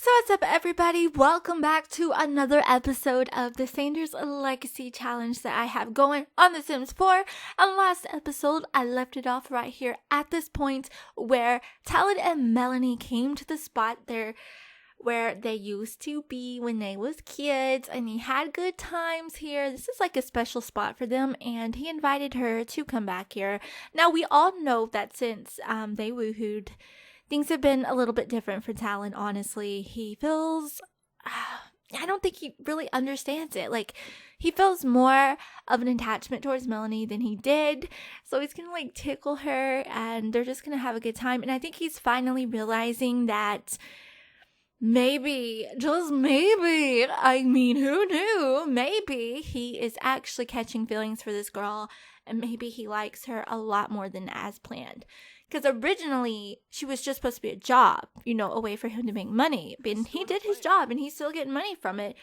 So what's up, everybody? Welcome back to another episode of the Sanders Legacy Challenge that I have going on The Sims 4. And last episode, I left it off right here at this point where Talon and Melanie came to the spot there where they used to be when they was kids, and he had good times here. This is like a special spot for them, and he invited her to come back here. Now, we all know that since they woohooed, things have been a little bit different for Talon, honestly. He feels, I don't think he really understands it. Like, he feels more of an attachment towards Melanie than he did. So he's going to like tickle her and they're just going to have a good time. And I think he's finally realizing that maybe, just maybe, I mean, who knew? Maybe he is actually catching feelings for this girl, and maybe he likes her a lot more than as planned. Because originally, she was just supposed to be a job, a way for him to make money. And he did his job, and he's still getting money from it.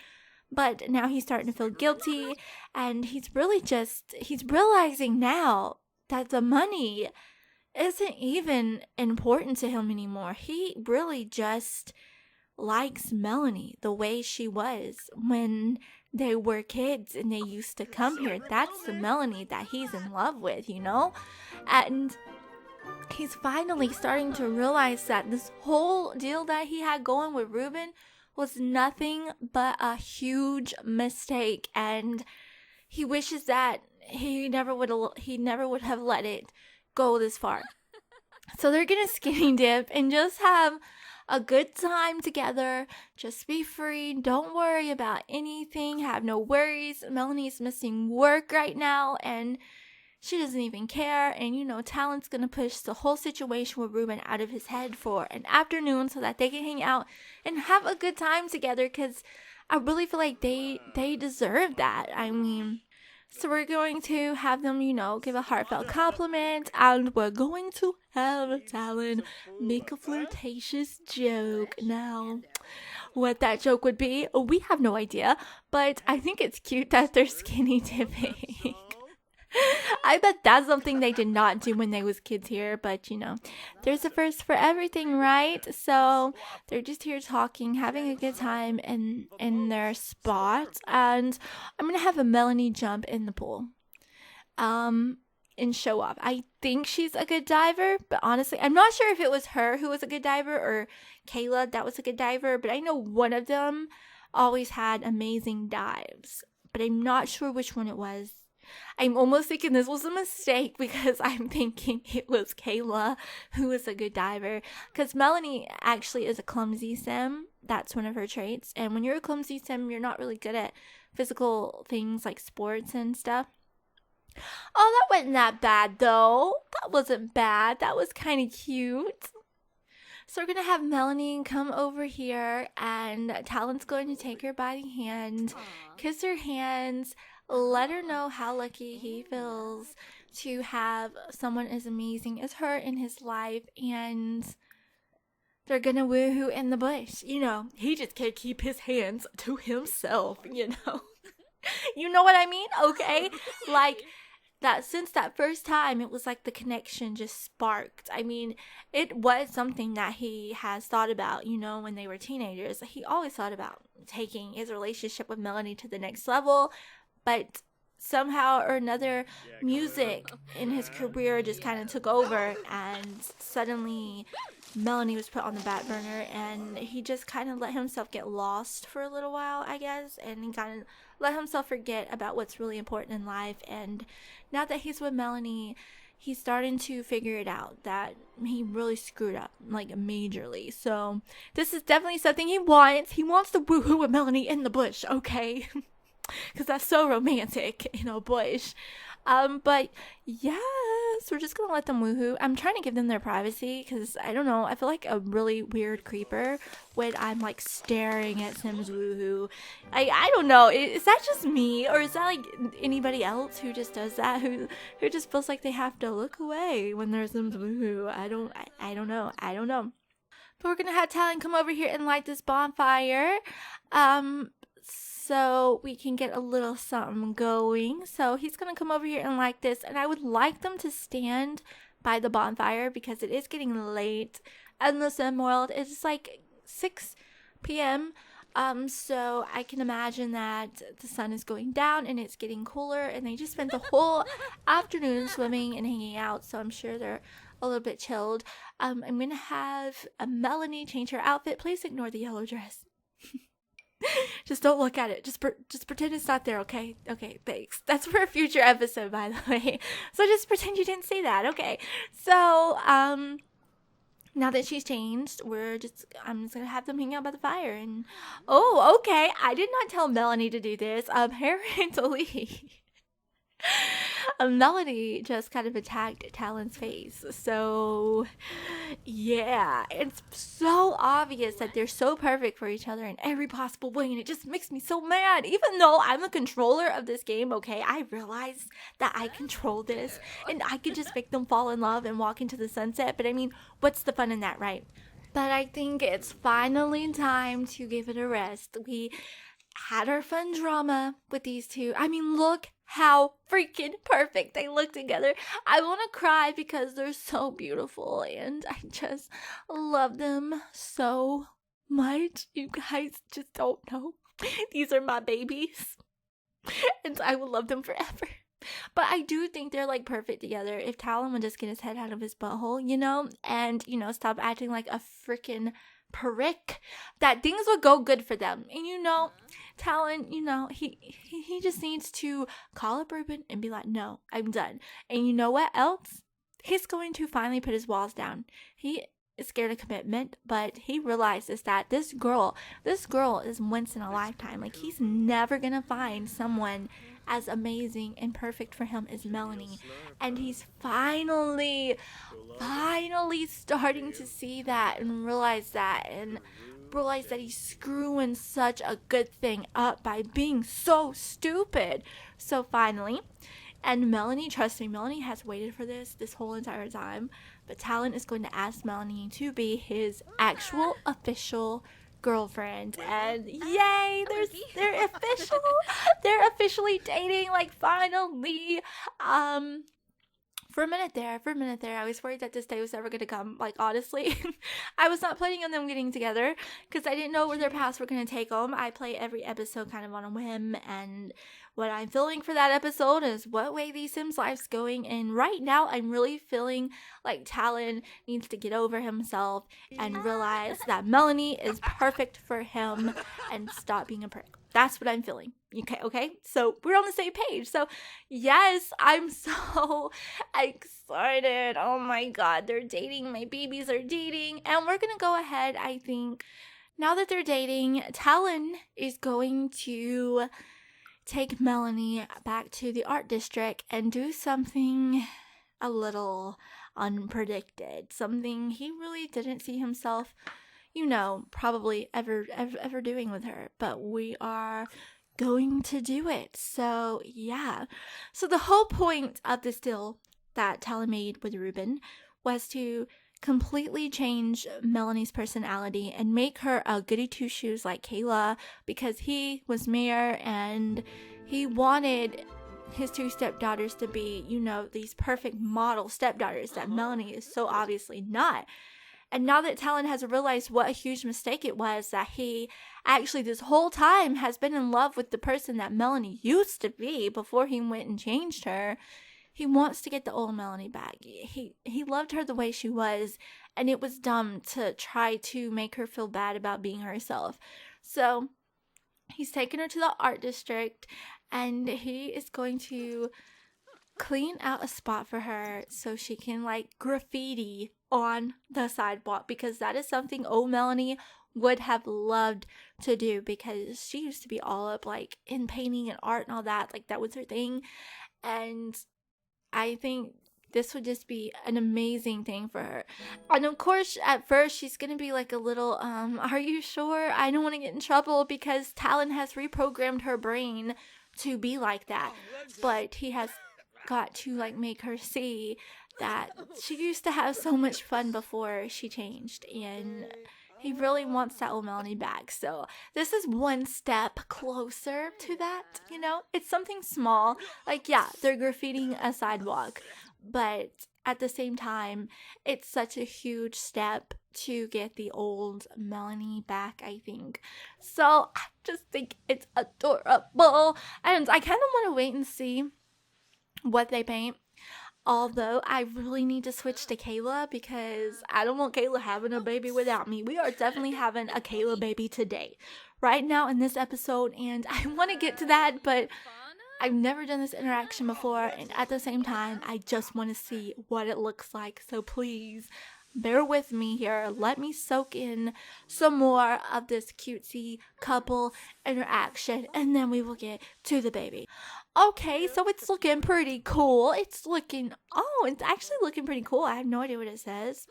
But now he's starting to feel guilty, and he's realizing now that the money isn't even important to him anymore. He really just likes Melanie the way she was when they were kids and they used to come here. That's the Melanie that he's in love with, And he's finally starting to realize that this whole deal that he had going with Ruben was nothing but a huge mistake, and he wishes that he never would have let it go this far. So they're gonna skinny dip and just have a good time together. Just be free. Don't worry about anything. Have no worries. Melanie's missing work right now, and she doesn't even care. And Talon's gonna push the whole situation with Ruben out of his head for an afternoon so that they can hang out and have a good time together, because I really feel like they deserve that. So we're going to have them, give a heartfelt compliment, and we're going to have Talon make a flirtatious joke. Now, what that joke would be, we have no idea, but I think it's cute that they're skinny dipping. I bet that's something they did not do when they was kids here, but there's a first for everything, right? So they're just here talking, having a good time in their spot, and I'm gonna have a Melanie jump in the pool and show off. I think she's a good diver, but honestly I'm not sure if it was her who was a good diver or Kayla that was a good diver, but I know one of them always had amazing dives, but I'm not sure which one it was. I'm almost thinking this was a mistake, because I'm thinking it was Kayla who was a good diver, because Melanie actually is a clumsy sim. That's one of her traits, and when you're a clumsy sim, you're not really good at physical things like sports and stuff. Oh, that wasn't that bad though. That wasn't bad. That was kind of cute. So we're going to have Melanie come over here, and Talon's going to take her by the hand, kiss her hands, let her know how lucky he feels to have someone as amazing as her in his life, and they're gonna woohoo in the bush. He just can't keep his hands to himself, You know what I mean? Okay? Like, that since that first time, it was like the connection just sparked. It was something that he has thought about, when they were teenagers. He always thought about taking his relationship with Melanie to the next level, but somehow or another, music in his career just kind of took over, and suddenly Melanie was put on the back burner, and he just kind of let himself get lost for a little while, I guess, and he kind of let himself forget about what's really important in life. And now that he's with Melanie, he's starting to figure it out that he really screwed up, like, majorly. So this is definitely something he wants. He wants to woohoo with Melanie in the bush, okay? Because that's so romantic in a bush. But yes, we're just gonna let them woohoo. I'm trying to give them their privacy, because I don't know, I feel like a really weird creeper when I'm like staring at Sims woohoo. I don't know, is that just me, or is that like anybody else who just does that, who just feels like they have to look away when there's Sims woohoo? I don't know. But we're gonna have Talon come over here and light this bonfire. So we can get a little something going. So he's going to come over here and light this. And I would like them to stand by the bonfire, because it is getting late in the sim world. It's like 6 p.m. So I can imagine that the sun is going down and it's getting cooler, and they just spent the whole afternoon swimming and hanging out. So I'm sure they're a little bit chilled. I'm gonna have Melanie change her outfit. Please ignore the yellow dress. Just don't look at it. Just pretend it's not there, okay? Okay, thanks. That's for a future episode, by the way. So just pretend you didn't see that, okay? So, now that she's changed, I'm just gonna have them hang out by the fire. And oh, okay, I did not tell Melanie to do this. Apparently, Melanie just kind of attacked Talon's face. So, yeah, it's so obvious that they're so perfect for each other in every possible way, and it just makes me so mad. Even though I'm the controller of this game, okay, I realize that I control this, and I could just make them fall in love and walk into the sunset, but I mean, what's the fun in that, right? But I think it's finally time to give it a rest. We had our fun drama with these two. I mean, look how freaking perfect they look together. I want to cry because they're so beautiful, and I just love them so much. You guys just don't know. These are my babies, and I will love them forever. But I do think they're like perfect together. If Talon would just get his head out of his butthole, and stop acting like a freaking prick, that things would go good for them. And Talon, he just needs to call up Ruben and be like, no, I'm done. And you know what else? He's going to finally put his walls down. He is scared of commitment, but he realizes that this girl is once in a lifetime. Like, he's never gonna find someone as amazing and perfect for him as Melanie. And he's finally starting to see that and realize that he's screwing such a good thing up by being so stupid. So finally, and Melanie, trust me, Melanie has waited for this whole entire time, but Talon is going to ask Melanie to be his actual official girlfriend, and yay, they're officially dating, like, finally. For a minute there, I was worried that this day was never going to come. Like, honestly, I was not planning on them getting together because I didn't know where their paths were going to take them. I play every episode kind of on a whim, and what I'm feeling for that episode is what way these Sims' life's going. And right now, I'm really feeling like Talon needs to get over himself and realize that Melanie is perfect for him and stop being a prick. That's what I'm feeling. Okay? So we're on the same page. So yes, I'm so excited. Oh my God, they're dating. My babies are dating. And we're going to go ahead, I think, now that they're dating, Talon is going to take Melanie back to the art district and do something a little unpredicted. Something he really didn't see himself probably ever doing with her, but we are going to do it. So yeah. So the whole point of this deal that Talon made with Ruben was to completely change Melanie's personality and make her a goody two-shoes like Kayla, because he was mayor and he wanted his two stepdaughters to be, these perfect model stepdaughters that Melanie is so obviously not. And now that Talon has realized what a huge mistake it was, that he actually this whole time has been in love with the person that Melanie used to be before he went and changed her, he wants to get the old Melanie back. He loved her the way she was, and it was dumb to try to make her feel bad about being herself. So he's taken her to the art district, and he is going to clean out a spot for her so she can graffiti on the sidewalk, because that is something old Melanie would have loved to do, because she used to be all up in painting and art and all that. That was her thing. And I think this would just be an amazing thing for her. And of course, at first, she's going to be a little, are you sure? I don't want to get in trouble, because Talon has reprogrammed her brain to be like that. But he has got to make her see that she used to have so much fun before she changed, and he really wants that old Melanie back. So this is one step closer to that. It's something small, they're graffitiing a sidewalk, but at the same time, it's such a huge step to get the old Melanie back, I think. So I just think it's adorable. And I kind of want to wait and see what they paint. Although I really need to switch to Kayla because I don't want Kayla having a baby without me. We are definitely having a Kayla baby today, right now in this episode. And I want to get to that, but I've never done this interaction before. And at the same time, I just want to see what it looks like. So please bear with me here. Let me soak in some more of this cutesy couple interaction, and then we will get to the baby. Okay, so it's looking pretty cool. It's actually looking pretty cool. I have no idea what it says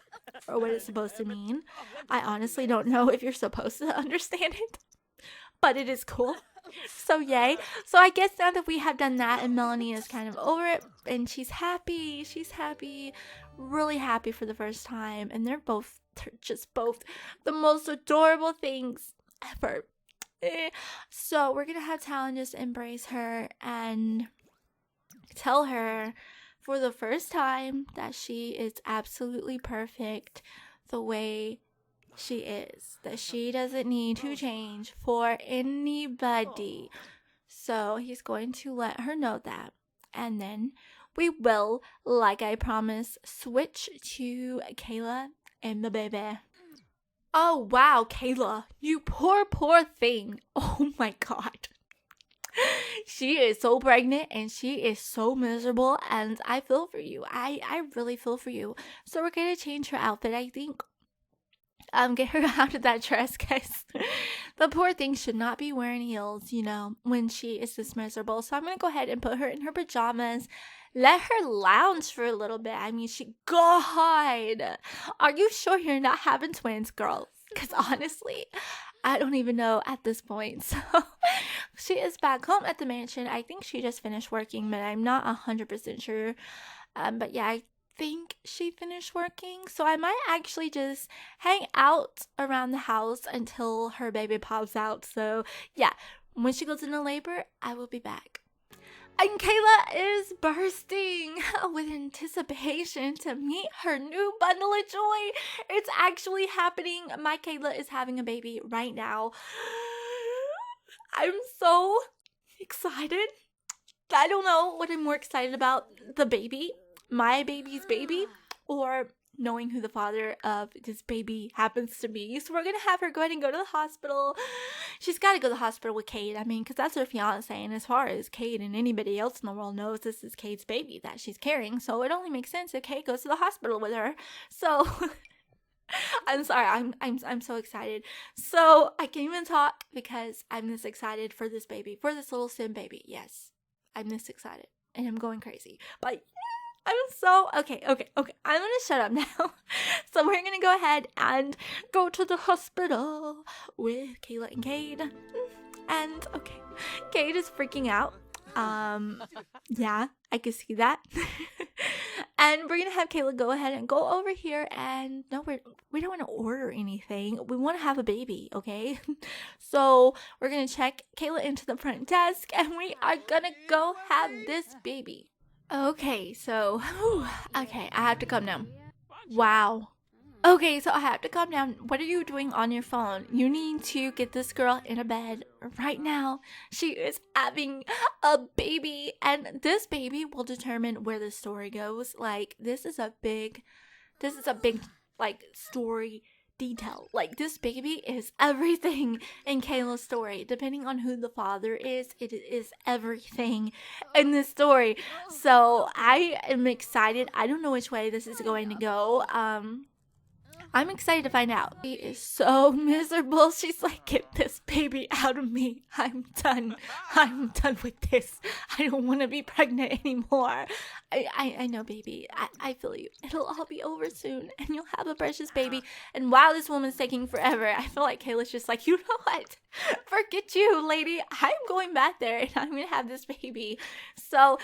or what it's supposed to mean. I honestly don't know if you're supposed to understand it, but it is cool. So yay. So I guess now that we have done that and Melanie is kind of over it and she's happy, really happy for the first time, and they're just both the most adorable things ever. So we're gonna have Talon just embrace her and tell her for the first time that she is absolutely perfect the way she is, that she doesn't need to change for anybody. So he's going to let her know that, and then we will, like I promised, switch to Kayla and the baby. Oh wow, Kayla, you poor thing. Oh my god. She is so pregnant and she is so miserable, and I feel for you. I really feel for you. So we're gonna change her outfit, I think. Get her out of that dress, guys. The poor thing should not be wearing heels, when she is this miserable. So I'm going to go ahead and put her in her pajamas. Let her lounge for a little bit. I mean, God, are you sure you're not having twins, girl? Because honestly, I don't even know at this point. So she is back home at the mansion. I think she just finished working, but I'm not 100% sure. But yeah, I think she finished working, so I might actually just hang out around the house until her baby pops out. So yeah, when she goes into labor, I will be back. And Kayla is bursting with anticipation to meet her new bundle of joy. It's actually happening. My Kayla is having a baby right now. I'm so excited. I don't know what I'm more excited about, the baby, my baby's baby, or knowing who the father of this baby happens to be. So we're going to have her go ahead and go to the hospital. She's got to go to the hospital with Cade. I mean, because that's her fiance. And as far as Cade and anybody else in the world knows, this is Cade's baby that she's carrying. So it only makes sense if Cade goes to the hospital with her. So I'm sorry. I'm so excited. So I can't even talk because I'm this excited for this baby, for this little Sim baby. Yes, I'm this excited and I'm going crazy. But I'm so okay. I'm gonna shut up now. So we're gonna go ahead and go to the hospital with Kayla and Cade. And okay, Cade is freaking out. Yeah, I can see that. And we're gonna have Kayla go ahead and go over here, and no, we don't want to order anything. We want to have a baby, okay? So we're gonna check Kayla into the front desk, and we are gonna go have this baby. Okay, so, okay, I have to calm down. Wow. Okay, so I have to calm down. What are you doing on your phone? You need to get this girl in a bed right now. She is having a baby, and this baby will determine where the story goes. Like, this is a big, like, story detail. Like, this baby is everything in Kayla's story. Depending on who the father is, it is everything in this story. So I am excited. I don't know which way this is going to go. I'm excited to find out. She is so miserable. She's like, get this baby out of me. I'm done with this. I don't want to be pregnant anymore. I know, baby. I feel you. It'll all be over soon, and you'll have a precious baby. And while this woman's taking forever, I feel like Kayla's just like, you know what? Forget you, lady. I'm going back there, and I'm going to have this baby. So,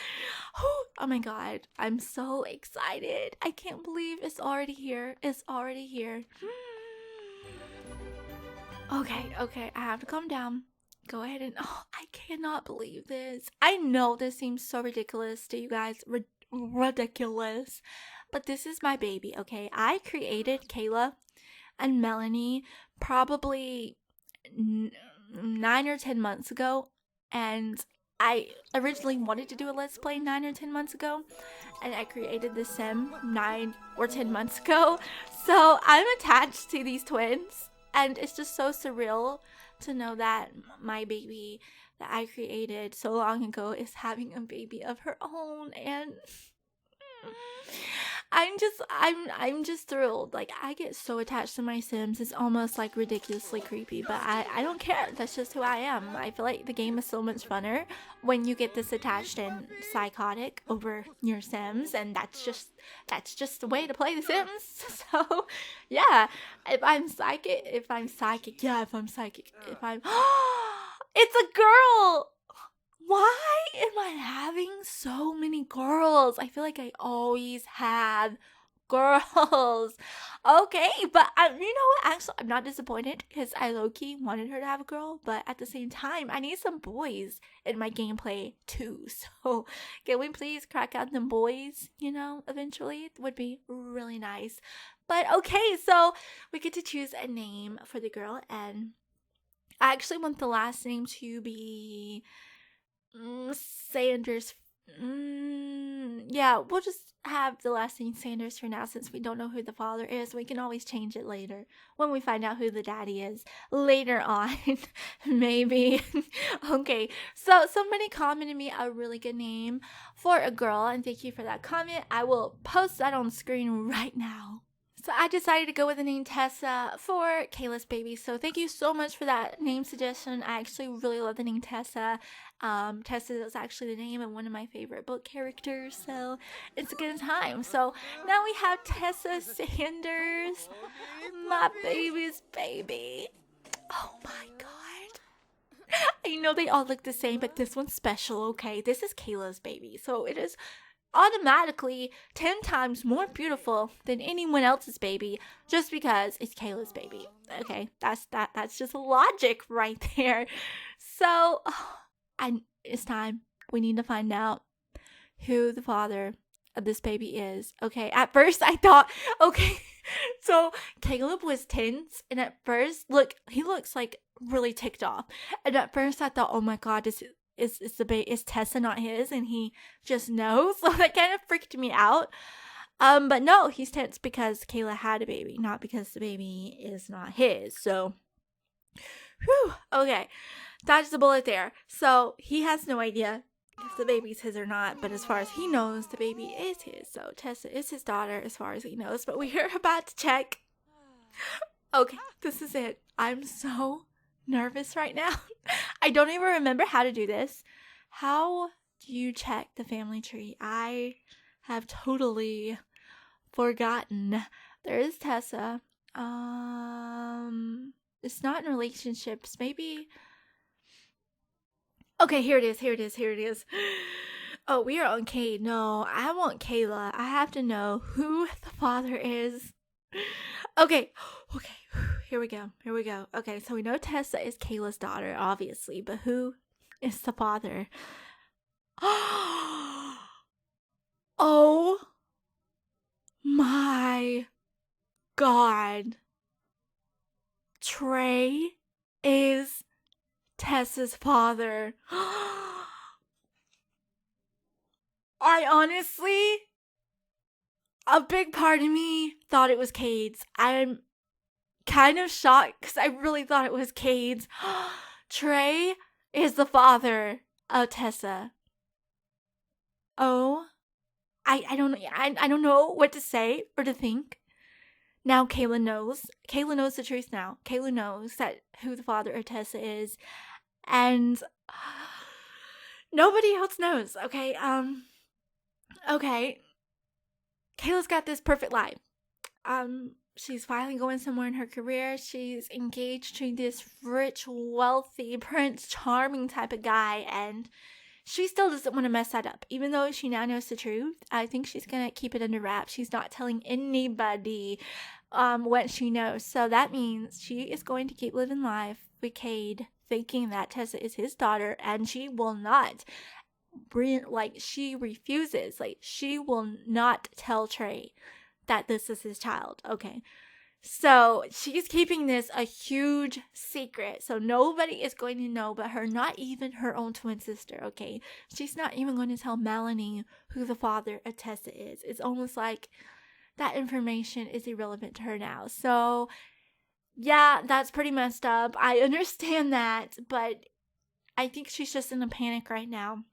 oh my God. I'm so excited. I can't believe it's already here. It's already here. Okay. I have to calm down. Go ahead and, I cannot believe this. I know this seems so ridiculous to you guys. Ridiculous. But this is my baby, okay? I created Kayla and Melanie probably 9 or 10 months ago, and I originally wanted to do a Let's Play 9 or 10 months ago, and I created the sim 9 or 10 months ago. So I'm attached to these twins, and it's just so surreal to know that my baby that I created so long ago is having a baby of her own, and I'm just thrilled. Like, I get so attached to my Sims. It's almost like ridiculously creepy, but I don't care. That's just who I am. I feel like the game is so much funner when you get this attached and psychotic over your Sims, and that's just the way to play the Sims. So yeah, if I'm psychic, it's a girl. Why am I having so many girls? I feel like I always have girls. Okay, but you know what? Actually, I'm not disappointed because I low-key wanted her to have a girl, but at the same time, I need some boys in my gameplay too. So can we please crack out them boys, eventually? It would be really nice. But okay, so we get to choose a name for the girl, and I actually want the last name to be Sanders. Yeah, we'll just have the last name Sanders for now, since we don't know who the father is. We can always change it later when we find out who the daddy is later on. Maybe. Okay, so somebody commented me a really good name for a girl, and thank you for that comment. I will post that on screen right now. So I decided to go with the name Tessa for Kayla's baby. So thank you so much for that name suggestion. I actually really love the name Tessa. Tessa is actually the name of one of my favorite book characters. So it's a good time. So now we have Tessa Sanders, my baby's baby. Oh my God. I know they all look the same, but this one's special, okay? This is Kayla's baby. So it is automatically 10 times more beautiful than anyone else's baby just because it's Kayla's baby. Okay, that's just logic right there. So it's time. We need to find out who the father of this baby is. Okay, at first I thought, okay, so Caleb was tense, and at first, he looks like really ticked off, and at first I thought, oh my God, is Tessa not his, and he just knows? So that kind of freaked me out. But no, he's tense because Kayla had a baby, not because the baby is not his. So, whew, okay, dodged the bullet there. So he has no idea if the baby's his or not, but as far as he knows, the baby is his. So Tessa is his daughter as far as he knows, but we are about to check. Okay, this is it. I'm so nervous right now. I don't even remember how to do this. How do you check the family tree? I have totally forgotten. There is Tessa. It's not in relationships. Maybe. Okay, here it is. Oh, we are on Kate. No, I want Kayla. I have to know who the father is. Okay. Here we go. Okay, so we know Tessa is Kayla's daughter, obviously, but who is the father? Oh my God. Trey is Tessa's father. I honestly, a big part of me thought it was Cade's. I'm kind of shocked because I really thought it was Cade's. Trey is the father of Tessa. Oh, I don't know. I don't know what to say or to think. Now Kayla knows. Kayla knows the truth now. Kayla knows that who the father of Tessa is, and nobody else knows. Okay. Okay. Kayla's got this perfect life. She's finally going somewhere in her career. She's engaged to this rich, wealthy, Prince Charming type of guy, and she still doesn't want to mess that up. Even though she now knows the truth, I think she's going to keep it under wraps. She's not telling anybody what she knows. So that means she is going to keep living life with Cade, thinking that Tessa is his daughter, and she will not. She refuses. She will not tell Trey that this is his child. Okay. So she's keeping this a huge secret. So nobody is going to know but her, not even her own twin sister, okay? She's not even going to tell Melanie who the father of Tessa is. It's almost like that information is irrelevant to her now. So yeah, that's pretty messed up. I understand that, but I think she's just in a panic right now.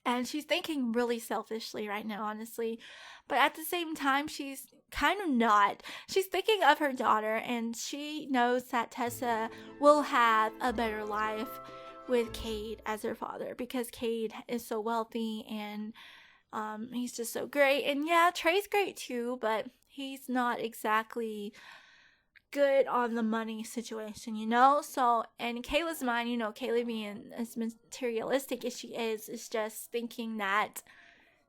And she's thinking really selfishly right now, honestly. But at the same time, she's kind of not. She's thinking of her daughter, and she knows that Tessa will have a better life with Cade as her father, because Cade is so wealthy and he's just so great. And yeah, Trey's great too, but he's not exactly good on the money situation, you know? So, and Kayla's mind, you know, Kayla being as materialistic as she is just thinking that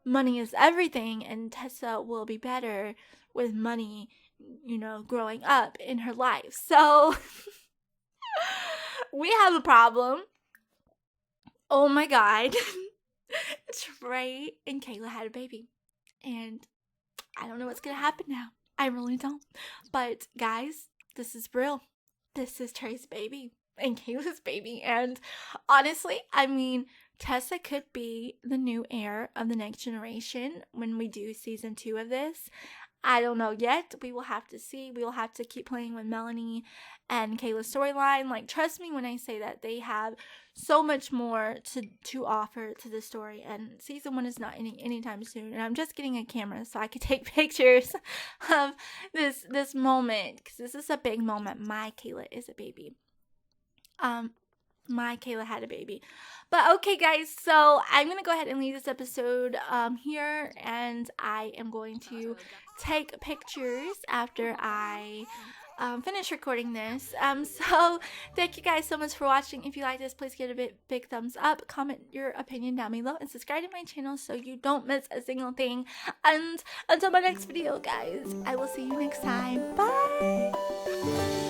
money is everything and Tessa will be better with money, you know, growing up in her life. So, we have a problem. Oh my God. Trey and Kayla had a baby. And I don't know what's going to happen now. I really don't. But guys, this is real. This is Trey's baby and Kayla's baby. And honestly, I mean, Tessa could be the new heir of the next generation when we do season 2 of this. I don't know yet. We will have to see. We will have to keep playing with Melanie and Kayla's storyline. Like, trust me when I say that they have so much more to offer to the story. And season 1 is not ending anytime soon. And I'm just getting a camera so I could take pictures of this moment, because this is a big moment. My Kayla is a baby. My Kayla had a baby. But okay, guys, so I'm going to go ahead and leave this episode here, and I am going to take pictures after I finish recording this. So thank you guys so much for watching. If you like this, please give it a big thumbs up, comment your opinion down below, and subscribe to my channel so you don't miss a single thing. And until my next video, guys, I will see you next time. Bye!